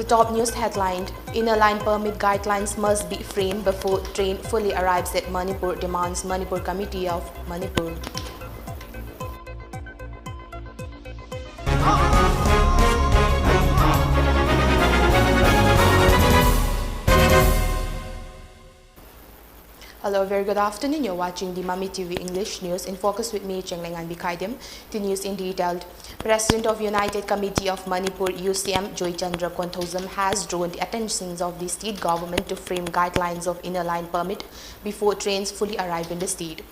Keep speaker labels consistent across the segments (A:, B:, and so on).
A: The top news headline: Inner line permit guidelines must be framed before train fully arrives at Manipur, demands Manipur Committee of Manipur. Hello, very good afternoon. You're watching the Mami TV English News in Focus with me, CHENGLEINGANBI KHAIDEM. The news in detail. President of United Committee of Manipur, UCM, Joy Chandra Konthozam, has drawn the attention of the state government to frame guidelines of inner line permit before trains fully arrive in the state.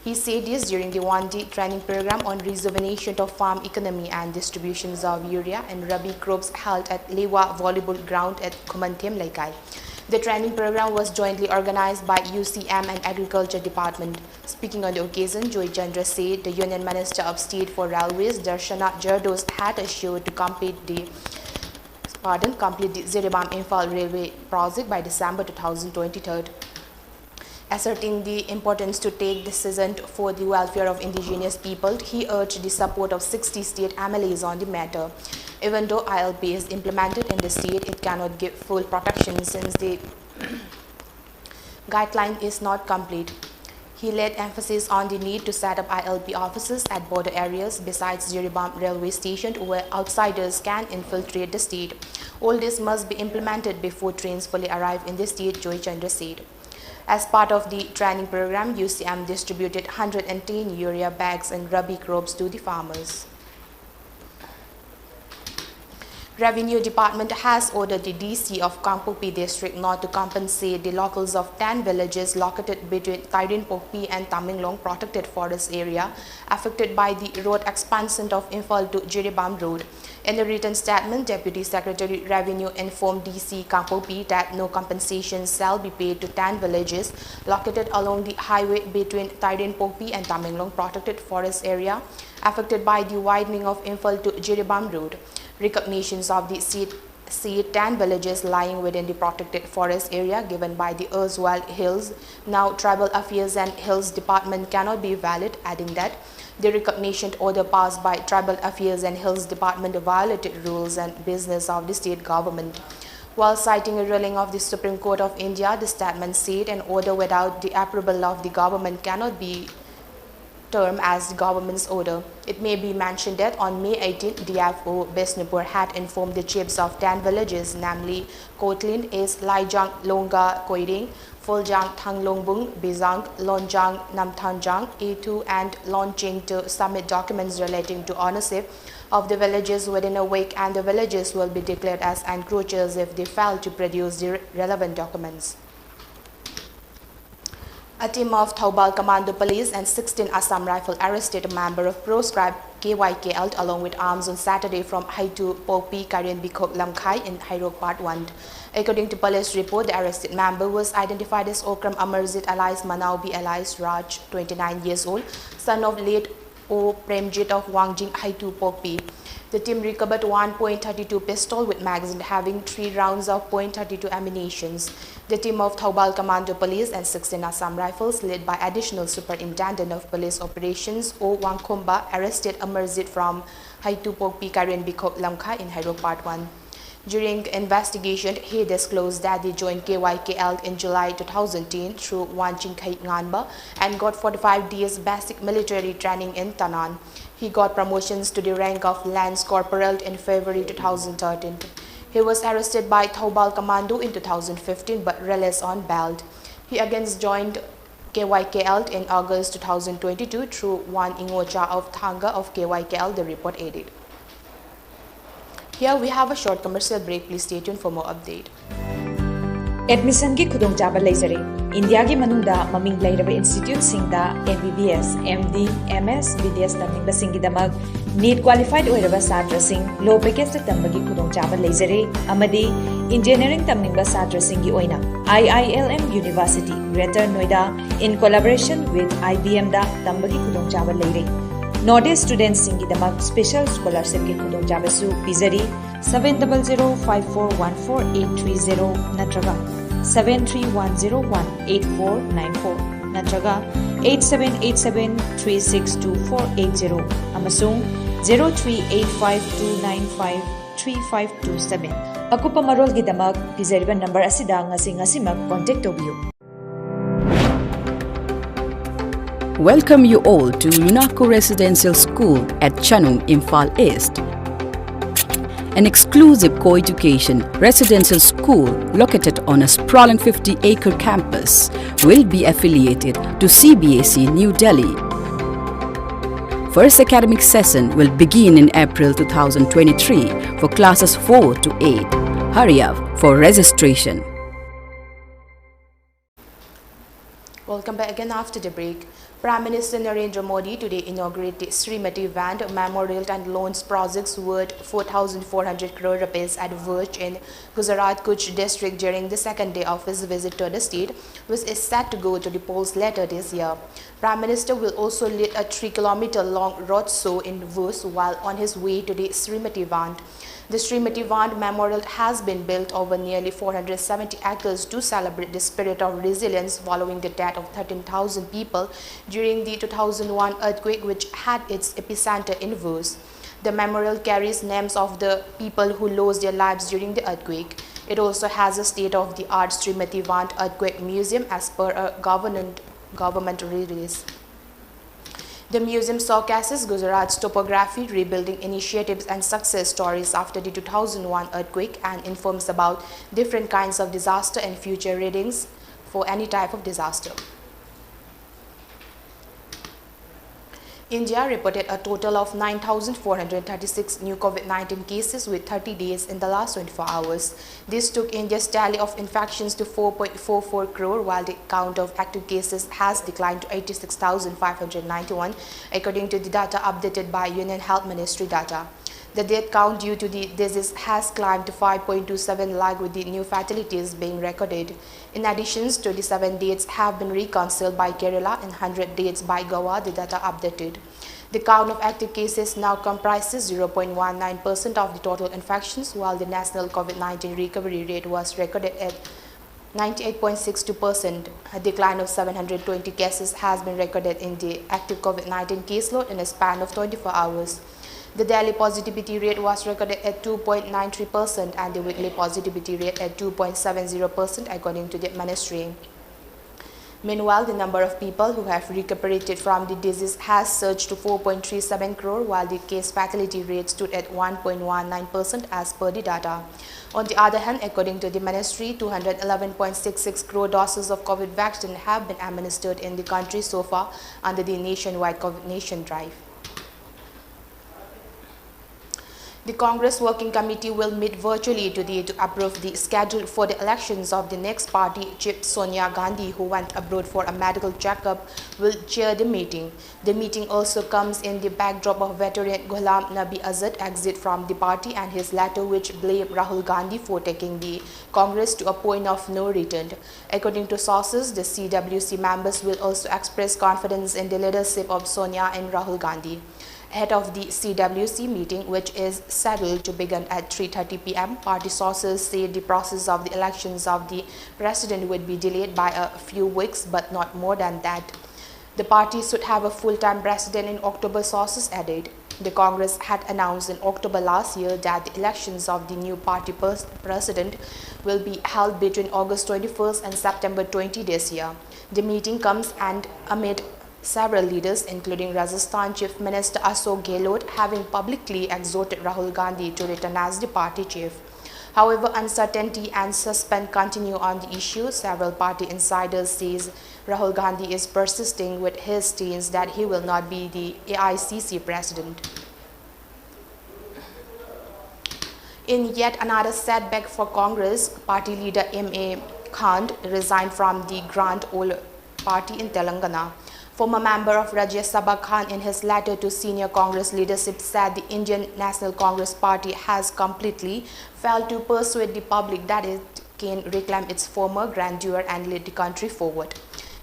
A: He said this during the one-day training program on rejuvenation of farm economy and distributions of urea and rabi crops held at Lewa Volleyball Ground at Kumanthiem Laikai. The training program was jointly organized by UCM and Agriculture Department. Speaking on the occasion, Joy Chandra said the Union Minister of State for Railways, Darshana Jardos, had assured to complete the Ziribam Imphal Railway project by December 2023. Asserting the importance to take decision for the welfare of indigenous people, he urged the support of 60 state MLAs on the matter. Even though ILP is implemented in the state, it cannot give full protection since the guideline is not complete. He laid emphasis on the need to set up ILP offices at border areas besides Ziribam railway station where outsiders can infiltrate the state. All this must be implemented before trains fully arrive in the state, Joy Chandra said. As part of the training program, UCM distributed 110 urea bags and rabi crops to the farmers. Revenue Department has ordered the DC of Kangpopi district not to compensate the locals of 10 villages located between Tairinpokpi and Tamenglong protected forest area affected by the road expansion of Imphal to Jiribam Road. In a written statement, Deputy Secretary Revenue informed DC Kangpopi that no compensation shall be paid to 10 villages located along the highway between Tairinpokpi and Tamenglong protected forest area affected by the widening of Imphal to Jiribam Road. Recognitions of the 10 villages lying within the protected forest area given by the Erswell Hills, now Tribal Affairs and Hills Department, cannot be valid, adding that the recognition order passed by Tribal Affairs and Hills Department violated rules and business of the state government. While citing a ruling of the Supreme Court of India, the statement said an order without the approval of the government cannot be term as the government's order. It may be mentioned that on May 18, DFO Besnupur had informed the chiefs of 10 villages, namely Kotlin, Is, Laijang, Longa, Koiding, Fuljang, Thanglongbung, Bizang, Lonjang, Namthanjang, A2 and Lonching to submit documents relating to ownership of the villages within a week, and the villages will be declared as encroachers if they fail to produce the relevant documents. A team of Thaubal Commando Police and 16 Assam Rifle arrested a member of proscribed KYKL along with arms on Saturday from Haitu Popi Karen Bikok Lamkhai in Hairok Part 1. According to police report, the arrested member was identified as Okram Amarjit alias Manaubi alias Raj, 29 years old, son of late O Premjit of Wangjing Haitu Popi. The team recovered 1.32 pistol with magazine having 3 rounds of .32 ammunitions. The team of Thaubal Commando Police and 16 Assam Rifles, led by Additional Superintendent of Police Operations O Wangkhomba, arrested Amarjit from Haitu Pokpi Karen Bikok Lamkha in Hairok Part 1. During investigation, he disclosed that he joined KYKL in July 2010 through CHENGLEINGANBI and got 45 days basic military training in Tanan. He got promotions to the rank of Lance Corporal in February 2013. He was arrested by Thaubal Commando in 2015 but released on bail. He again joined KYKL in August 2022 through one Ingocha of Thanga of KYKL, the report added. Here we have a short commercial break. Please stay tuned for more update.
B: Admission ki khudong chaba leizare. India ki manungda maming lairaba institute singda MBBS, MD, MS, BDS tamningba singidamak NEET qualified oiraba satra sing low package tambagi khudong chaba leizare. Amadi engineering tamningba satra singi oina IILM University, Greater Noida in collaboration with IBM da tambagi khudong chaba leire. Northeast students singidamak special scholarship ki khudong chaba su pizari 7005414 natraga 7310184494 natraga 8787362480 amasung 03852952 3527. Akupa marol gidamak pizariban number asida ngasi-ngasimak contact tobiyo.
C: Welcome you all to Lunaco Residential School at Chanung, Imphal East. An exclusive co-education residential school located on a sprawling 50-acre campus will be affiliated to CBSE New Delhi. First academic session will begin in April 2023 for classes 4 to 8. Hurry up for registration.
A: Welcome back again after the break. Prime Minister Narendra Modi today inaugurated Srimati Vand Memorial and Loans projects worth 4,400 crore rupees at Verge in Gujarat Kutch district during the second day of his visit to the state, which is set to go to the polls later this year. Prime Minister will also lead a 3-kilometer-long road show in Verge while on his way to the Srimati Vand. The Srimati Vand Memorial has been built over nearly 470 acres to celebrate the spirit of resilience following the death of 13,000 people during the 2001 earthquake, which had its epicenter in Verge. The memorial carries names of the people who lost their lives during the earthquake. It also has a state-of-the-art Srimati Vand Earthquake Museum as per a government release. The museum showcases Gujarat's topography, rebuilding initiatives and success stories after the 2001 earthquake and informs about different kinds of disaster and future readings for any type of disaster. India reported a total of 9,436 new COVID-19 cases with 30 days in the last 24 hours. This took India's tally of infections to 4.44 crore, while the count of active cases has declined to 86,591, according to the data updated by Union Health Ministry data. The death count due to the disease has climbed to 5.27 lakh, with the new fatalities being recorded. In addition, 27 deaths have been reconciled by Kerala and 100 deaths by Goa, the data updated. The count of active cases now comprises 0.19% of the total infections, while the national COVID-19 recovery rate was recorded at 98.62%. A decline of 720 cases has been recorded in the active COVID-19 caseload in a span of 24 hours. The daily positivity rate was recorded at 2.93% and the weekly positivity rate at 2.70%, according to the ministry. Meanwhile, the number of people who have recuperated from the disease has surged to 4.37 crore, while the case fatality rate stood at 1.19% as per the data. On the other hand, according to the ministry, 211.66 crore doses of COVID vaccine have been administered in the country so far under the nationwide COVID Nation drive. The Congress Working Committee will meet virtually today to approve the schedule for the elections of the next party chief. Sonia Gandhi, who went abroad for a medical checkup, will chair the meeting. The meeting also comes in the backdrop of veteran Ghulam Nabi Azad exit from the party and his letter which blamed Rahul Gandhi for taking the Congress to a point of no return. According to sources, the CWC members will also express confidence in the leadership of Sonia and Rahul Gandhi. Ahead of the CWC meeting, which is scheduled to begin at 3:30 p.m., party sources say the process of the elections of the president would be delayed by a few weeks, but not more than that. The party should have a full-time president in October, sources added. The Congress had announced in October last year that the elections of the new party president will be held between August 21st and September 20 this year. The meeting comes amid several leaders, including Rajasthan Chief Minister Ashok Gehlot, having publicly exhorted Rahul Gandhi to return as the party chief. However, uncertainty and suspense continue on the issue. Several party insiders say Rahul Gandhi is persisting with his stance that he will not be the AICC president. In yet another setback for Congress, party leader M.A. Khan resigned from the Grand Old Party in Telangana. Former member of Rajya Sabha Khan, in his letter to senior Congress leadership, said the Indian National Congress Party has completely failed to persuade the public that it can reclaim its former grandeur and lead the country forward.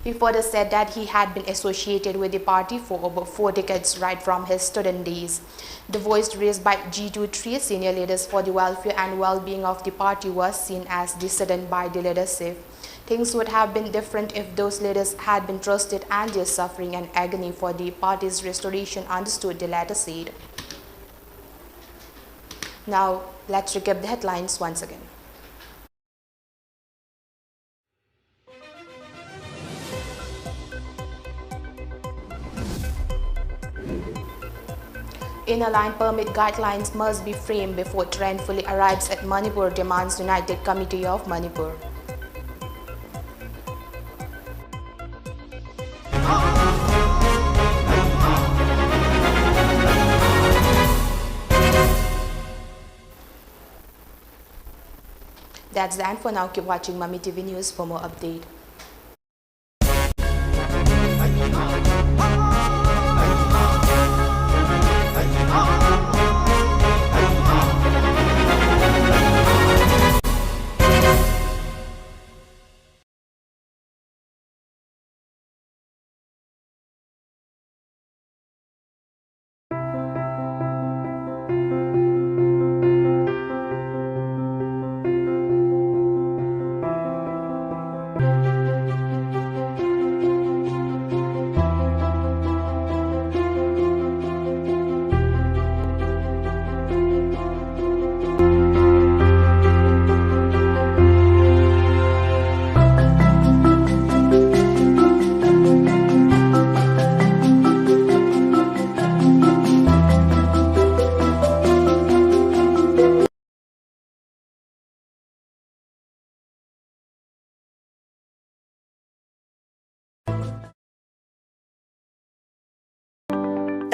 A: He further said that he had been associated with the party for over 4 decades right from his student days. The voice raised by G23 senior leaders for the welfare and well-being of the party was seen as dissident by the leadership. Things would have been different if those leaders had been trusted and their suffering and agony for the party's restoration understood, the letter said. Now, let's recap the headlines once again. Inner line permit guidelines must be framed before train fully arrives at Manipur, demands United Committee of Manipur. That's the end for now. Keep watching Mami TV News for more update.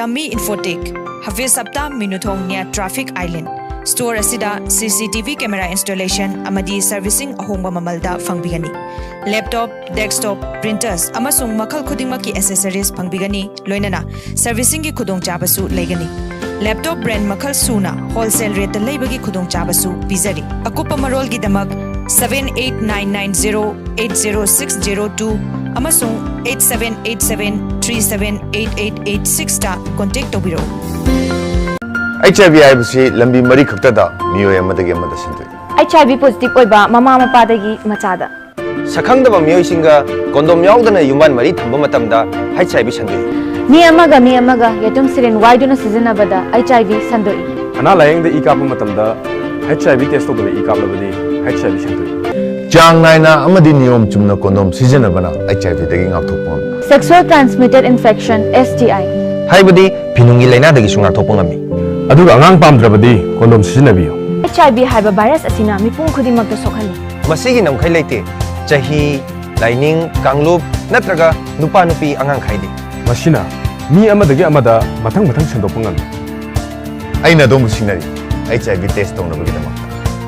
B: Tami Infotech, Hafiz Sapta Minuthong near Traffic Island. Store asida CCTV camera installation amadi servicing ahongba mamalda fangbigani. Laptop, desktop, printers amasung makhal khudingmaki accessories fangbigani loinana servicing gi khudong chabasu leigani. Laptop brand makhal suna wholesale rate leibagi khudong chabasu pizari. Akupa marol gi damak 7899080602 amasung 8787378886 ta contact tobiro.
D: HIV IBC lambi mari khaktada miyoy amadagi amada sindoi.
E: HIV positive oiba mama mapadagi machada.
D: Sakhangdaba miyoy singa kondom yaudana yuman mari thamba matamda HIV sandoi.
E: Mi amaga yatum siren waiduna sizinabada HIV sandoi.
F: Ana layengda ikapa matamda HIV test tobada ikaplabadi HIV sandoi.
D: Chang naina amadi niyom chumna kondom sizinabana HIV dagi ngakthokpon.
E: Sexual transmitted infection STI.
D: Haibadi pinungi laina dagi sungar thokpongami.
F: Aduga angang pamdrabadi kondom sizinabio.
E: HIV haiba virus asina mipung khudimagta sokhali.
D: Masigi namkhai leite chahi laining kanglup natraga nupa nupi angang khaide.
F: Masina mi amadagi amada mathang sendopongam.
D: Aina domu singnari HIV test tongnabagidamata.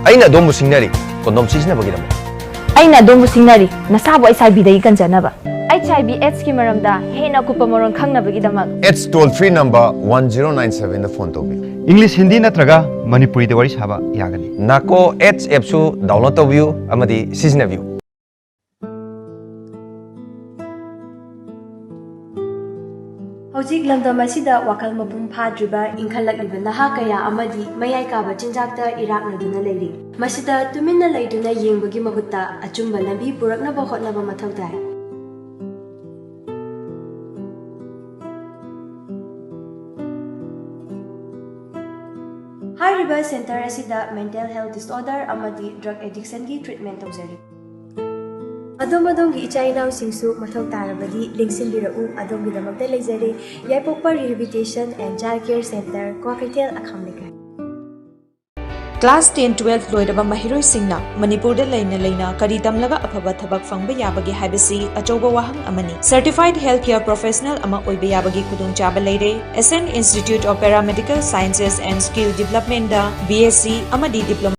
D: Aina domu singnari kondom sizinabagidamata.
E: Aina domu singnari nasabo HIV dai kanjanaba. HIV AIDS ki maramda hena kupa moron khangnabagi damak.
D: AIDS toll free number 1097 da phone tobi.
G: English Hindi natraga Manipuri de wari saba yagani.
D: Nako AIDS app su download tobiu amadi sizinabio.
H: Hojik lamdam asida wakal mapum phadriba inkhalakliba naha kaya amadi mayai kaba chinjakta iraknaduna leiri. Masida tuminna leiduna yengbagi mahutta achumba lambi puraknaba hotnaba mathau dai. Hariba center asida mental health disorder amadi drug addiction gi treatment tawjari. Adom-adom gi ichainaw singsu mathau tarabadi lingsinbirau adom gi damakta leizari Yaipokpa Rehabilitation and Child Care Center Kwakaitel Akhamlekai.
B: Class 10-12 loiraba mahiroi singna Manipur da leina kari tamlaga afaba thabak fangba yabagi haibasi achauba wahang amani. Certified Healthcare Professional ama oiba yabagi khudong chaba leire. SN Institute of Paramedical Sciences and Skill Development da BSc amadi diploma